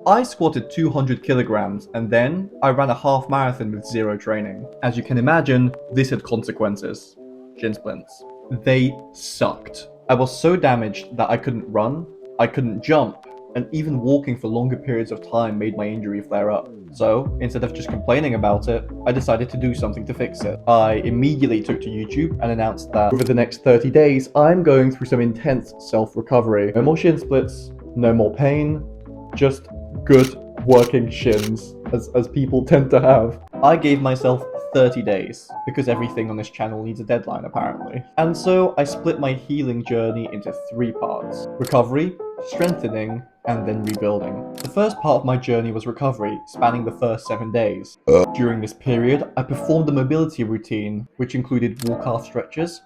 I squatted 200 kilograms and then I ran a half marathon with zero training. As you can imagine, this had consequences. Shin splints. They sucked. I was so damaged that I couldn't run, I couldn't jump, and even walking for longer periods of time made my injury flare up. So, instead of just complaining about it, I decided to do something to fix it. I immediately took to YouTube and announced that over the next 30 days, I'm going through some intense self-recovery. No more shin splits, no more pain, just good working shins, as people tend to have. I gave myself 30 days, because everything on this channel needs a deadline apparently. And so I split my healing journey into 3 parts: recovery, strengthening, and then rebuilding. The first part of my journey was recovery, spanning the first 7 days. During this period, I performed a mobility routine, which included wall-calf stretches,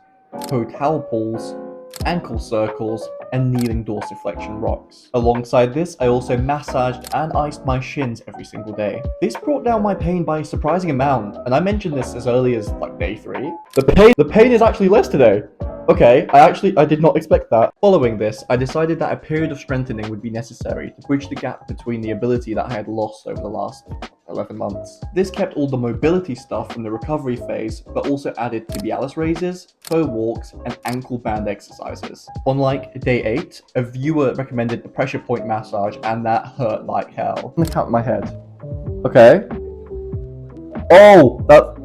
toe towel pulls, ankle circles, and kneeling dorsiflexion rocks. Alongside this, I also massaged and iced my shins every single day. This brought down my pain by a surprising amount, and I mentioned this as early as like day 3. The pain is actually less today. Okay, I did not expect that. Following this, I decided that a period of strengthening would be necessary to bridge the gap between the ability that I had lost over the last 11 months. This kept all the mobility stuff from the recovery phase, but also added tibialis raises, toe walks, and ankle band exercises. On like day 8, a viewer recommended the pressure point massage, and that hurt like hell. I'm gonna count my head. Okay. Oh, but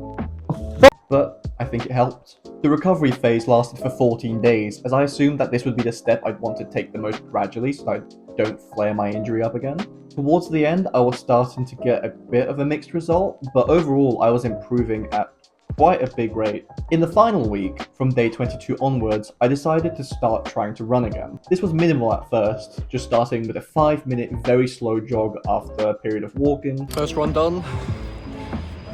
I think it helped. The recovery phase lasted for 14 days, as I assumed that this would be the step I'd want to take the most gradually so I don't flare my injury up again. Towards the end, I was starting to get a bit of a mixed result, but overall I was improving at quite a big rate. In the final week, from day 22 onwards, I decided to start trying to run again. This was minimal at first, just starting with a 5-minute very slow jog after a period of walking. First run done.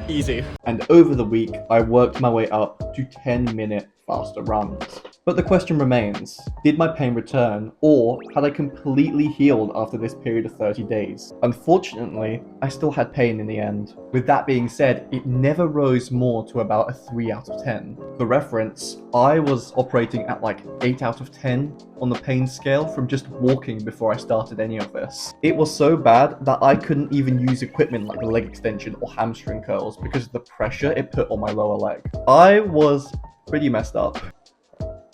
Easy. And over the week, I worked my way up to 10-minute faster runs. But the question remains, did my pain return, or had I completely healed after this period of 30 days? Unfortunately, I still had pain in the end. With that being said, it never rose more to about a 3 out of 10. For reference, I was operating at like 8 out of 10 on the pain scale from just walking before I started any of this. It was so bad that I couldn't even use equipment like the leg extension or hamstring curls because of the pressure it put on my lower leg. I was pretty messed up.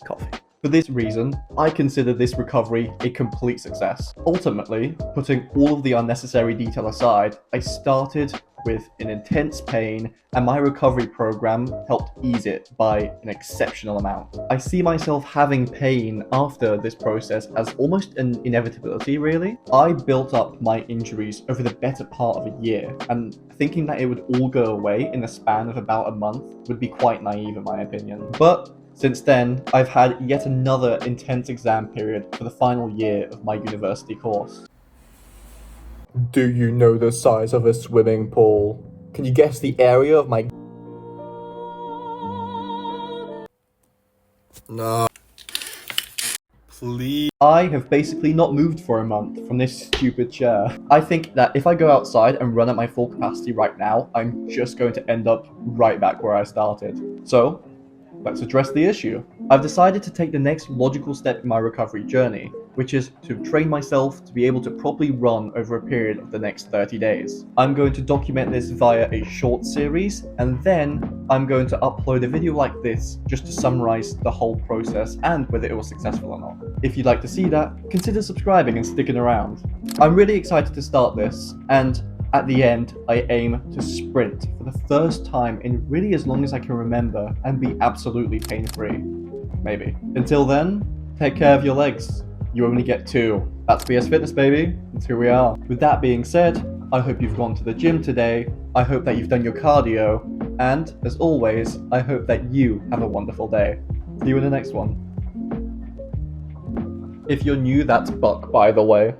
Coffee. For this reason, I consider this recovery a complete success. Ultimately, putting all of the unnecessary detail aside, I started with an intense pain, and my recovery program helped ease it by an exceptional amount. I see myself having pain after this process as almost an inevitability, really. I built up my injuries over the better part of a year, and thinking that it would all go away in the span of about a month would be quite naive in my opinion. But since then, I've had yet another intense exam period for the final year of my university course. Do you know the size of a swimming pool? Can you guess the area of my... No. Please. I have basically not moved for a month from this stupid chair. I think that if I go outside and run at my full capacity right now, I'm just going to end up right back where I started. So, let's address the issue. I've decided to take the next logical step in my recovery journey, which is to train myself to be able to properly run over a period of the next 30 days. I'm going to document this via a short series, and then I'm going to upload a video like this just to summarize the whole process and whether it was successful or not. If you'd like to see that, consider subscribing and sticking around. I'm really excited to start this, and at the end, I aim to sprint for the first time in really as long as I can remember and be absolutely pain-free. Maybe. Until then, take care of your legs. You only get 2. That's BS Fitness, baby. That's who we are. With that being said, I hope you've gone to the gym today. I hope that you've done your cardio. And, as always, I hope that you have a wonderful day. See you in the next one. If you're new, that's Buck, by the way.